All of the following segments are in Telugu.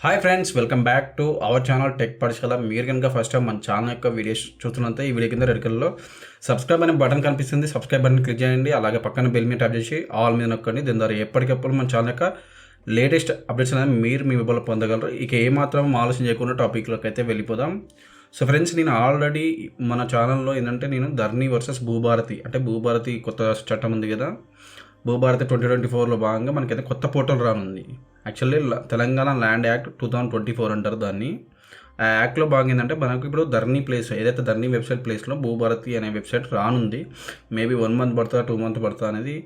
Hi friends, welcome back to our channel tech పాఠశాల. మీరు కనుక ఫస్ట్ టైం మన ఛానల్ యొక్క వీడియోస్ చూస్తున్నంత ఈ వీడియో కింద రెడ్ కలర్లో సబ్స్క్రైబ్ అనే బటన్ కనిపిస్తుంది. సబ్స్క్రైబ్ బటన్ క్లిక్ చేయండి. అలాగే పక్కన బెల్ మీద ట్యాప్ చేసి ఆల్ మీద నొక్కండి. దీని ద్వారా ఎప్పటికప్పుడు మన ఛానల్ యొక్క లేటెస్ట్ అప్డేట్స్ అనేది మీరు మీ మొబైల్లో పొందగలరు. ఇక ఏమాత్రం ఆలోచన చేయకుండా టాపిక్లోకి అయితే వెళ్ళిపోదాం. సో ఫ్రెండ్స్, నేను ఆల్రెడీ మన ఛానల్లో ఏంటంటే నేను ధర్ని వర్సెస్ భూభారతి, అంటే భూభారతి కొత్త చట్టం ఉంది కదా, భూభారతి 2024లో భాగంగా మనకైతే కొత్త పోర్టల్ రానుంది. యాక్చువల్లీ తెలంగాణ ల్యాండ్ యాక్ట్ 2024 అంటారు దాన్ని. ఆ యాక్ట్లో భాగంగా ఏంటంటే మనకు ఇప్పుడు ధర్ని ప్లేస్, ఏదైతే ధర్ని వెబ్సైట్ ప్లేస్లో భూభారతి అనే వెబ్సైట్ రానుంది. మేబీ 1 మంత్ పడుతుందా 2 మంత్ పడుతుందా అనేది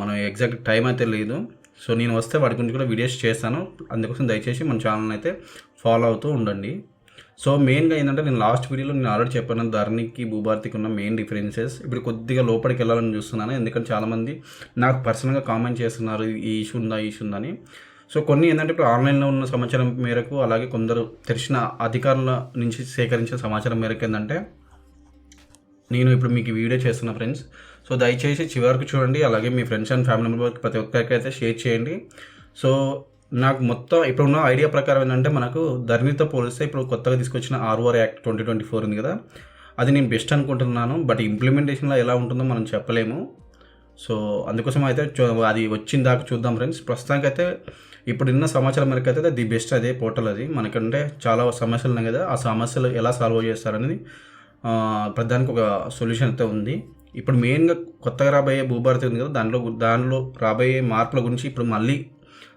మనం ఎగ్జాక్ట్ టైం అయితే లేదు. సో నేను వస్తే వాటి గురించి కూడా వీడియోస్ చేస్తాను. అందుకోసం దయచేసి మన ఛానల్ అయితే ఫాలో అవుతూ ఉండండి. సో మెయిన్గా ఏంటంటే నేను లాస్ట్ వీడియోలో నేను ఆల్రెడీ చెప్పాను ధర్నికి భూభారతికి ఉన్న మెయిన్ డిఫరెన్సెస్. ఇప్పుడు కొద్దిగా లోపలికి వెళ్ళాలని చూస్తున్నాను, ఎందుకంటే చాలామంది నాకు పర్సనల్గా కామెంట్ చేస్తున్నారు ఈ ఇష్యూ ఉందా ఈ ఇష్యూ ఉందని. సో కొన్ని ఏంటంటే ఇప్పుడు ఆన్లైన్లో ఉన్న సమాచారం మేరకు, అలాగే కొందరు తెలిసిన అధికారుల నుంచి సేకరించిన సమాచారం మేరకు ఏంటంటే నేను ఇప్పుడు మీకు వీడియో చేస్తున్నా ఫ్రెండ్స్. సో దయచేసి చివరికి చూడండి. అలాగే మీ ఫ్రెండ్స్ అండ్ ఫ్యామిలీ మెంబర్కి ప్రతి ఒక్కరికి అయితే షేర్ చేయండి. సో నాకు మొత్తం ఇప్పుడున్న ఐడియా ప్రకారం ఏంటంటే మనకు ధర్నితో పోలిస్తే ఇప్పుడు కొత్తగా తీసుకొచ్చిన ఆర్ఓఆర్ యాక్ట్ 2024 ఉంది కదా, అది నేను బెస్ట్ అనుకుంటున్నాను. బట్ ఇంప్లిమెంటేషన్లో ఎలా ఉంటుందో మనం చెప్పలేము. సో అందుకోసం అయితే అది వచ్చిన దాకా చూద్దాం ఫ్రెండ్స్. ప్రస్తుతానికి అయితే ఇప్పుడు ఉన్న సమాచారం మేరకు అయితే ది బెస్ట్ అదే పోర్టల్. అది మనకంటే చాలా సమస్యలు ఉన్నాయి కదా, ఆ సమస్యలు ఎలా సాల్వ్ చేస్తారనేది ప్రధానికి ఒక సొల్యూషన్ అయితే ఉంది. ఇప్పుడు మెయిన్గా కొత్తగా రాబోయే భూభారతి ఉంది కదా, దానిలో రాబోయే మార్పుల గురించి ఇప్పుడు మళ్ళీ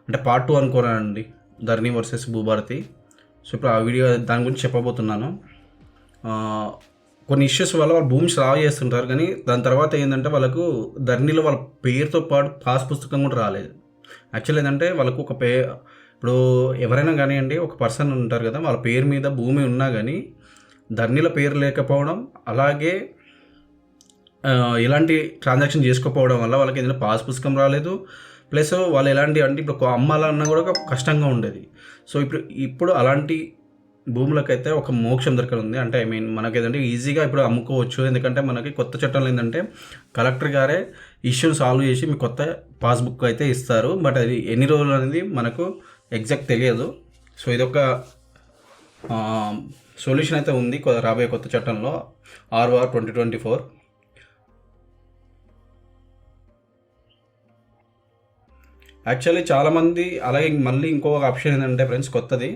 అంటే పార్ట్ 2 అనుకోనండి, ధర్ని వర్సెస్ భూభారతి. సో ఇప్పుడు ఆ వీడియో దాని గురించి చెప్పబోతున్నాను. కొన్ని ఇష్యూస్ వల్ల వాళ్ళు భూమి సాగు చేస్తుంటారు, కానీ దాని తర్వాత ఏంటంటే వాళ్ళకు ధర్నీలో వాళ్ళ పేరుతో పాటు పాస్ పుస్తకం కూడా రాలేదు. యాక్చువల్ ఏంటంటే వాళ్ళకు ఇప్పుడు ఎవరైనా కానివ్వండి, ఒక పర్సన్ ఉంటారు కదా, వాళ్ళ పేరు మీద భూమి ఉన్నా కానీ ధర్నీలో పేరు లేకపోవడం, అలాగే ఎలాంటి ట్రాన్సాక్షన్ చేసుకోకపోవడం వల్ల వాళ్ళకి ఏదైనా పాస్ పుస్తకం రాలేదు. ప్లస్ వాళ్ళు ఎలాంటి అంటే ఇప్పుడు అమ్మాలన్నా కూడా కష్టంగా ఉండేది. సో ఇప్పుడు అలాంటి భూములకైతే ఒక మోక్షం దొరకనుంది. అంటే మనకేదంటే ఈజీగా ఇప్పుడు అమ్ముకోవచ్చు. ఎందుకంటే మనకి కొత్త చట్టంలో ఏంటంటే కలెక్టర్ గారే ఇష్యూని సాల్వ్ చేసి మీకు కొత్త పాస్బుక్ అయితే ఇస్తారు. బట్ అది ఎన్ని రోజులు అనేది మనకు ఎగ్జాక్ట్ తెలియదు. సో ఇదొక సొల్యూషన్ అయితే ఉంది రాబోయే కొత్త చట్టంలో, ఆర్ఓఆర్ 2024. యాక్చువల్లీ చాలామంది, అలాగే మళ్ళీ ఇంకొక ఆప్షన్ ఏంటంటే ఫ్రెండ్స్ కొత్తది,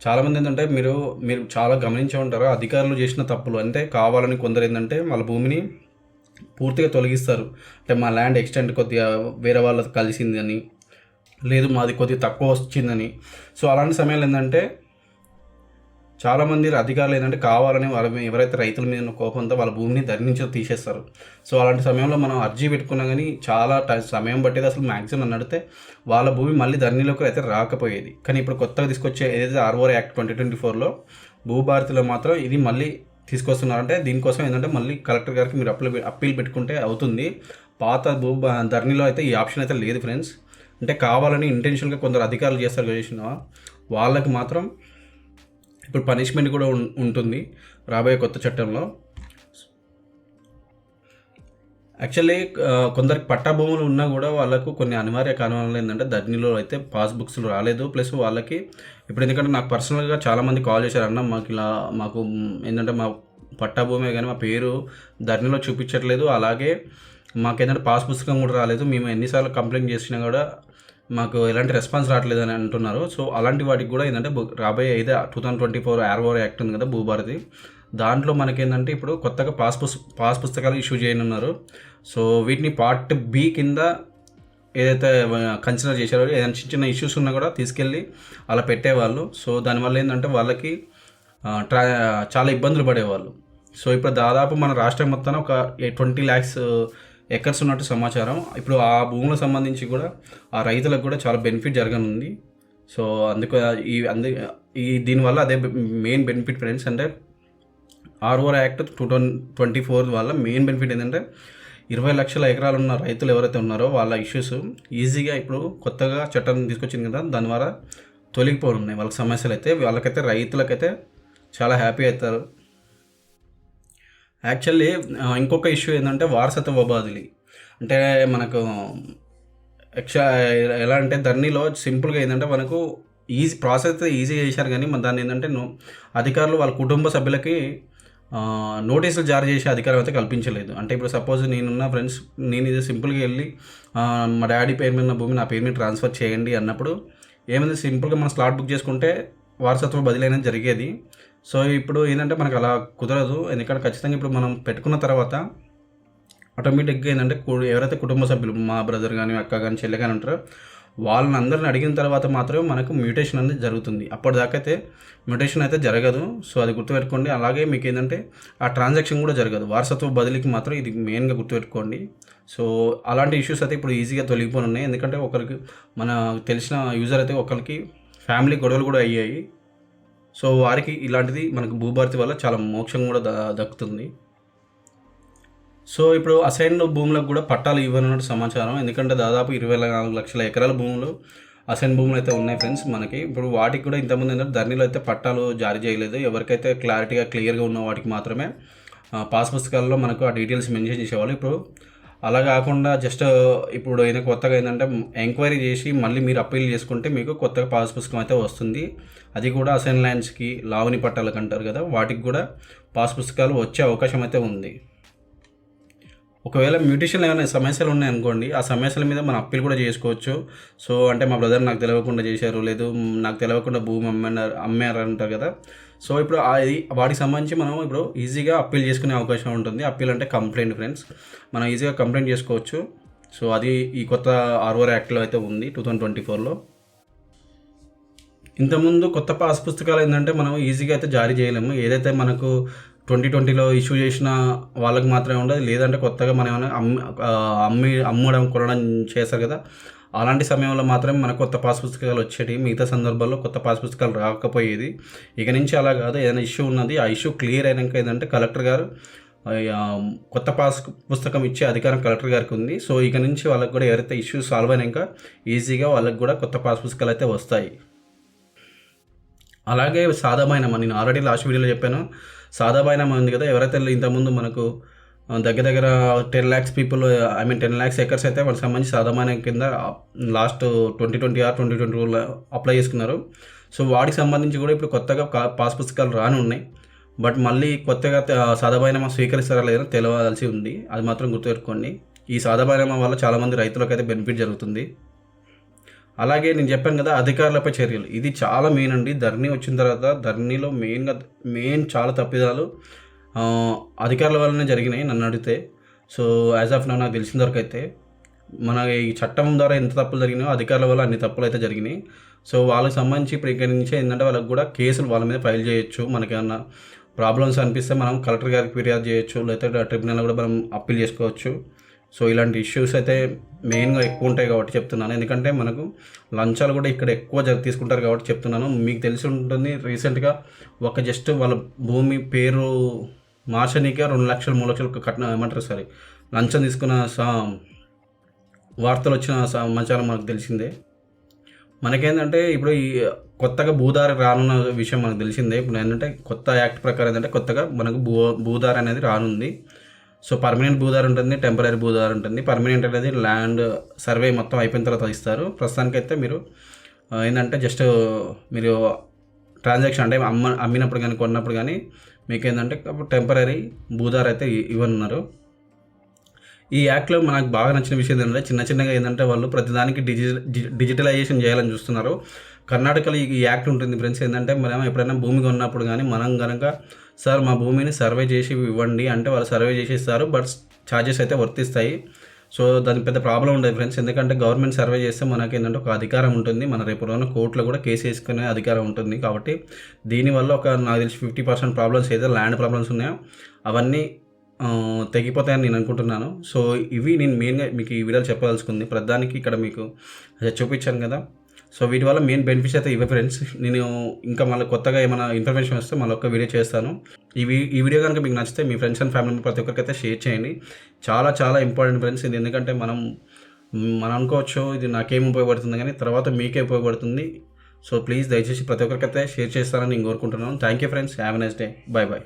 చాలామంది ఏంటంటే మీరు చాలా గమనించే ఉంటారు, అధికారులు చేసిన తప్పులు అంటే కావాలని కొందరు ఏంటంటే వాళ్ళ భూమిని పూర్తిగా తొలగిస్తారు. అంటే మా ల్యాండ్ ఎక్స్టెంట్ కొద్దిగా వేరే వాళ్ళతో కలిసిందని, లేదు మాది కొద్దిగా తక్కువ వచ్చిందని. సో అలాంటి సమయాలు ఏంటంటే చాలామంది అధికారులు ఏంటంటే కావాలని ఎవరైతే రైతుల మీద కోపంతో వాళ్ళ భూమిని ధరించి తీసేస్తారు. సో అలాంటి సమయంలో మనం అర్జీ పెట్టుకున్నా కానీ చాలా సమయం పట్టేది. అసలు మ్యాక్సిమం అని అడిగితే వాళ్ళ భూమి మళ్ళీ ధరణిలోకి అయితే రాకపోయేది. కానీ ఇప్పుడు కొత్తగా తీసుకొచ్చే ఏదైతే ఆర్ఓఆర్ యాక్ట్ 2024లో భూభారతిలో మాత్రం ఇది మళ్ళీ తీసుకొస్తున్నారంటే దీనికోసం ఏంటంటే మళ్ళీ కలెక్టర్ గారికి మీరు అప్పీల్ పెట్టుకుంటే అవుతుంది. పాత ధరణిలో అయితే ఈ ఆప్షన్ అయితే లేదు ఫ్రెండ్స్. అంటే కావాలని ఇంటెన్షన్గా కొందరు అధికారులు చేస్తారు చేసిన వాళ్ళకి మాత్రం ఇప్పుడు పనిష్మెంట్ కూడా ఉంటుంది రాబోయే కొత్త చట్టంలో. యాక్చువల్లీ కొందరికి పట్టా భూములు ఉన్నా కూడా వాళ్ళకు కొన్ని అనివార్య కారణాలు ఏంటంటే ధర్నీలో అయితే పాస్బుక్స్ రాలేదు. ప్లస్ వాళ్ళకి ఇప్పుడు ఎందుకంటే నాకు పర్సనల్గా చాలామంది కాల్ చేశారు, అన్న మాకు ఏంటంటే మా పట్టా భూమే కానీ మా పేరు ధర్నీలో చూపించట్లేదు, అలాగే మాకేంటంటే పాస్ పుస్తకం కూడా రాలేదు, మేము ఎన్నిసార్లు కంప్లైంట్ చేసినా కూడా మాకు ఎలాంటి రెస్పాన్స్ రావట్లేదు అని అంటున్నారు. సో అలాంటి వాటికి కూడా ఏంటంటే రాబోయే 2024 ఆర్ఓఆర్ యాక్ట్ ఉంది కదా భూభారతి, దాంట్లో మనకేంటంటే ఇప్పుడు కొత్తగా పాస్ పుస్తకాలు ఇష్యూ చేయనున్నారు. సో వీటిని పార్ట్ బి కింద ఏదైతే కన్సిడర్ చేశారో, ఏదైనా చిన్న చిన్న ఇష్యూస్ ఉన్నా కూడా తీసుకెళ్ళి అలా పెట్టేవాళ్ళు. సో దానివల్ల ఏంటంటే వాళ్ళకి చాలా ఇబ్బందులు పడేవాళ్ళు. సో ఇప్పుడు దాదాపు మన రాష్ట్రం మొత్తం ఒక 20 lakhs ఎకర్స్ ఉన్నట్టు సమాచారం. ఇప్పుడు ఆ భూములకు సంబంధించి కూడా ఆ రైతులకు కూడా చాలా బెనిఫిట్ జరగనుంది. సో దీనివల్ల అదే మెయిన్ బెనిఫిట్ ఫ్రెండ్స్. అంటే ఆర్ఓఆర్ యాక్ట్ 2024 వల్ల మెయిన్ బెనిఫిట్ ఏంటంటే 20 లక్షల ఎకరాలు ఉన్న రైతులు ఎవరైతే ఉన్నారో వాళ్ళ ఇష్యూస్ ఈజీగా ఇప్పుడు కొత్తగా చట్టం తీసుకొచ్చింది కదా, దాని ద్వారా తొలగిపోనున్నాయి వాళ్ళ సమస్యలు. అయితే వాళ్ళకైతే రైతులకైతే చాలా హ్యాపీ అవుతారు. యాక్చువల్లీ ఇంకొక ఇష్యూ ఏంటంటే వారసత్వ బదిలీ. అంటే మనకు ఎలా అంటే ధర్నీలో సింపుల్గా ఏంటంటే మనకు ప్రాసెస్ అయితే ఈజీగా చేశారు, కానీ మన దాన్ని ఏంటంటే అధికారులు వాళ్ళ కుటుంబ సభ్యులకి నోటీసులు జారీ చేసే అధికారం అయితే కల్పించలేదు. అంటే ఇప్పుడు సపోజ్ నేనున్న ఫ్రెండ్స్, నేను ఇది సింపుల్గా వెళ్ళి మా డాడీ పేరు మీద ఉన్న భూమి నా పేరు మీద ట్రాన్స్ఫర్ చేయండి అన్నప్పుడు ఏమైంది, సింపుల్గా మనం స్లాట్ బుక్ చేసుకుంటే వారసత్వ బదిలీ అనేది జరిగేది. సో ఇప్పుడు ఏంటంటే మనకు అలా కుదరదు, ఎందుకంటే ఖచ్చితంగా ఇప్పుడు మనం పెట్టుకున్న తర్వాత ఆటోమేటిక్గా ఏంటంటే ఎవరైతే కుటుంబ సభ్యులు, మా బ్రదర్ కానీ అక్క కానీ చెల్లె కానీ ఉంటారో వాళ్ళని అందరిని అడిగిన తర్వాత మాత్రమే మనకు మ్యూటేషన్ అనేది జరుగుతుంది. అప్పటిదాకా అయితే మ్యూటేషన్ అయితే జరగదు. సో అది గుర్తుపెట్టుకోండి. అలాగే మీకు ఏంటంటే ఆ ట్రాన్సాక్షన్ కూడా జరగదు. వారసత్వ బదిలీకి మాత్రం ఇది మెయిన్గా గుర్తుపెట్టుకోండి. సో అలాంటి ఇష్యూస్ అయితే ఇప్పుడు ఈజీగా తొలగిపోనున్నాయి. ఎందుకంటే ఒకరికి మన తెలిసిన యూజర్ అయితే ఒకరికి ఫ్యామిలీ గొడవలు కూడా అయ్యాయి. సో వారికి ఇలాంటిది మనకు భూభారతి వల్ల చాలా మోక్షం కూడా దక్కుతుంది. సో ఇప్పుడు అసైన్డ్ భూములకు కూడా పట్టాలు ఇవ్వనున్నట్టు సమాచారం. ఎందుకంటే దాదాపు 24 లక్షల ఎకరాల భూములు అసైన్ భూములు అయితే ఉన్నాయి ఫ్రెండ్స్ మనకి. ఇప్పుడు వాటికి కూడా ఇంతకుముందు ఏంటంటే ధరణిలో అయితే పట్టాలు జారీ చేయలేదు. ఎవరికైతే క్లియర్గా ఉన్న వాటికి మాత్రమే పాస్ పుస్తకాల్లో మనకు ఆ డీటెయిల్స్ మెన్షన్ చేసేవాళ్ళు. ఇప్పుడు అలా కాకుండా జస్ట్ ఇప్పుడు అయినా కొత్తగా ఏంటంటే ఎంక్వైరీ చేసి మళ్ళీ మీరు అప్పీల్ చేసుకుంటే మీకు కొత్తగా పాస్ పుస్తకం అయితే వస్తుంది. అది కూడా అసైన్ ల్యాండ్స్కి, లావణి పట్టాలకు అంటారు కదా, వాటికి కూడా పాస్ పుస్తకాలు వచ్చే అవకాశం అయితే ఉంది. ఒకవేళ మ్యూటేషన్లో ఏమైనా సమస్యలు ఉన్నాయనుకోండి, ఆ సమస్యల మీద మనం అప్పీల్ కూడా చేసుకోవచ్చు. సో అంటే మా బ్రదర్ నాకు తెలియకుండా చేశారు, లేదు నాకు తెలియకుండా భూమి అమ్మారు అంటారు కదా. సో ఇప్పుడు వాటికి సంబంధించి మనం ఇప్పుడు ఈజీగా అప్పీల్ చేసుకునే అవకాశం ఉంటుంది. అప్పీల్ అంటే కంప్లైంట్ ఫ్రెండ్స్, మనం ఈజీగా కంప్లైంట్ చేసుకోవచ్చు. సో అది ఈ కొత్త ఆర్ఓఆర్ యాక్ట్లో అయితే ఉంది 2024లో. ఇంతకుముందు కొత్త పాస్ పుస్తకాలు ఏంటంటే మనం ఈజీగా అయితే జారీ చేయలేము. ఏదైతే మనకు 2020లో ఇష్యూ చేసిన వాళ్ళకి మాత్రమే ఉండదు, లేదంటే కొత్తగా మనం ఏమైనా అమ్మడం కొనడం చేస్తారు కదా, అలాంటి సమయంలో మాత్రమే మనకు కొత్త పాస్ పుస్తకాలు వచ్చేవి. మిగతా సందర్భాల్లో కొత్త పాస్ పుస్తకాలు రాకపోయేది. ఇక నుంచి అలా కాదు, ఏదైనా ఇష్యూ ఉన్నది ఆ ఇష్యూ క్లియర్ అయినాక ఏంటంటే కలెక్టర్ గారు కొత్త పాస్ పుస్తకం ఇచ్చే అధికారం కలెక్టర్ గారికి ఉంది. సో ఇక నుంచి వాళ్ళకి కూడా ఎవరైతే ఇష్యూ సాల్వ్ అయినాక ఈజీగా వాళ్ళకి కూడా కొత్త పాస్ పుస్తకాలు అయితే వస్తాయి. అలాగే సాదామైనమా, నేను ఆల్రెడీ లాస్ట్ వీడియోలో చెప్పాను, సాదామైనమా ఉంది కదా, ఎవరైతే ఇంతకుముందు మనకు దగ్గర 10 lakhs పీపుల్, 10 lakhs ఎకర్స్ అయితే వాళ్ళకి సంబంధించి సాదామైన కింద లాస్ట్ 2020 or 2022లో అప్లై చేసుకున్నారు. సో వాటికి సంబంధించి కూడా ఇప్పుడు కొత్తగా పాస్ పుస్తకాలు రాని ఉన్నాయి. బట్ మళ్ళీ కొత్తగా సాదామైనమా స్వీకరిస్తారా లేదో తెలియాల్సి ఉంది. అది మాత్రం గుర్తుపెట్టుకోండి. ఈ సాదామైనమా వల్ల చాలామంది రైతులకు అయితే బెనిఫిట్ జరుగుతుంది. అలాగే నేను చెప్పాను కదా అధికారులపై చర్యలు, ఇది చాలా మెయిన్ అండి. ధరణి వచ్చిన తర్వాత ధరణిలో మెయిన్ చాలా తప్పిదాలు అధికారుల వల్లనే జరిగినాయి నన్ను అడిగితే. సో యాజ్ ఆఫ్ నాకు తెలిసిన వరకు అయితే మన ఈ చట్టం ద్వారా ఎంత తప్పులు జరిగినాయో అధికారుల వల్ల అన్ని తప్పులు అయితే జరిగినాయి. సో వాళ్ళకి సంబంధించి ఇప్పుడు ఇక్కడి నుంచి ఏంటంటే వాళ్ళకి కూడా కేసులు వాళ్ళ మీద ఫైల్ చేయొచ్చు. మనకి ఏమన్నా ప్రాబ్లమ్స్ అనిపిస్తే మనం కలెక్టర్ గారికి ఫిర్యాదు చేయొచ్చు, లేకపోతే ట్రిబ్యునల్ కూడా మనం అప్పీల్ చేసుకోవచ్చు. సో ఇలాంటి ఇష్యూస్ అయితే మెయిన్గా ఎక్కువ ఉంటాయి కాబట్టి చెప్తున్నాను. ఎందుకంటే మనకు లంచాలు కూడా ఇక్కడ ఎక్కువ తీసుకుంటారు కాబట్టి చెప్తున్నాను. మీకు తెలిసి ఉంటుంది, రీసెంట్గా జస్ట్ వాళ్ళ భూమి పేరు మార్చనీకే 2 లక్షలు 3 లక్షలు కట్టిన లంచం తీసుకున్న వార్తలు వచ్చిన సమాచారం మనకు తెలిసిందే. మనకేంటంటే ఇప్పుడు ఈ కొత్తగా భూదారి రానున్న విషయం మనకు తెలిసిందే. ఇప్పుడు ఏంటంటే కొత్త యాక్ట్ ప్రకారం ఏంటంటే కొత్తగా మనకు భూదారి అనేది రానుంది. సో పర్మనెంట్ భూదారు ఉంటుంది, టెంపరీ భూదారు ఉంటుంది. పర్మనెంట్ అనేది ల్యాండ్ సర్వే మొత్తం అయిపోయిన తర్వాత ఇస్తారు. ప్రస్తుతానికైతే మీరు ఏంటంటే జస్ట్ మీరు ట్రాన్సాక్షన్ అంటే అమ్మినప్పుడు కానీ కొన్నప్పుడు కానీ మీకు ఏంటంటే టెంపరీ భూదారు అయితే ఇవ్వనున్నారు. ఈ యాక్ట్లో మనకు బాగా నచ్చిన విషయం ఏంటంటే చిన్నగా ఏంటంటే వాళ్ళు ప్రతిదానికి డిజిటలైజేషన్ చేయాలని చూస్తున్నారు. కర్ణాటకలో ఈ యాక్ట్ ఉంటుంది ఫ్రెండ్స్. ఏంటంటే మనం ఎప్పుడైనా భూమి కొన్నప్పుడు కానీ మనం కనుక సార్ మా భూమిని సర్వే చేసి ఇవ్వండి అంటే వాళ్ళు సర్వే చేసి ఇస్తారు, బట్ ఛార్జెస్ అయితే వర్తిస్తాయి. సో దానికి పెద్ద ప్రాబ్లం ఉండదు ఫ్రెండ్స్. ఎందుకంటే గవర్నమెంట్ సర్వే చేస్తే మనకి ఏంటంటే ఒక అధికారం ఉంటుంది, మన రేపు రోజున కోర్టులో కూడా కేసు వేసుకునే అధికారం ఉంటుంది. కాబట్టి దీనివల్ల నాకు తెలిసి 50% ప్రాబ్లమ్స్ ఏదో ల్యాండ్ ప్రాబ్లమ్స్ ఉన్నాయో అవన్నీ తెగిపోతాయని నేను అనుకుంటున్నాను. సో ఇవి నేను మెయిన్గా మీకు ఈ వీడియోలో చెప్పదలుచుకుంది. ప్రధానికి ఇక్కడ మీకు చూపించాను కదా. సో వీటి వల్ల మెయిన్ బెనిఫిట్స్ అయితే ఇవే ఫ్రెండ్స్. నేను ఇంకా మళ్ళీ కొత్తగా ఏమైనా ఇన్ఫర్మేషన్ వస్తే మళ్ళీ ఒక వీడియో చేస్తాను. ఈ వీడియో కనుక మీకు నచ్చితే మీ ఫ్రెండ్స్ అండ్ ఫ్యామిలీ ప్రతి ఒక్కరికైతే షేర్ చేయండి. చాలా చాలా ఇంపార్టెంట్ ఫ్రెండ్స్ ఇది. ఎందుకంటే మనం అనుకోవచ్చు ఇది నాకేం ఉపయోగపడుతుంది, కానీ తర్వాత మీకే ఉపయోగపడుతుంది. సో ప్లీజ్ దయచేసి ప్రతి ఒక్కరికైతే షేర్ చేస్తారని నేను కోరుకుంటున్నాను. Thank you friends. Have a nice day. Bye bye.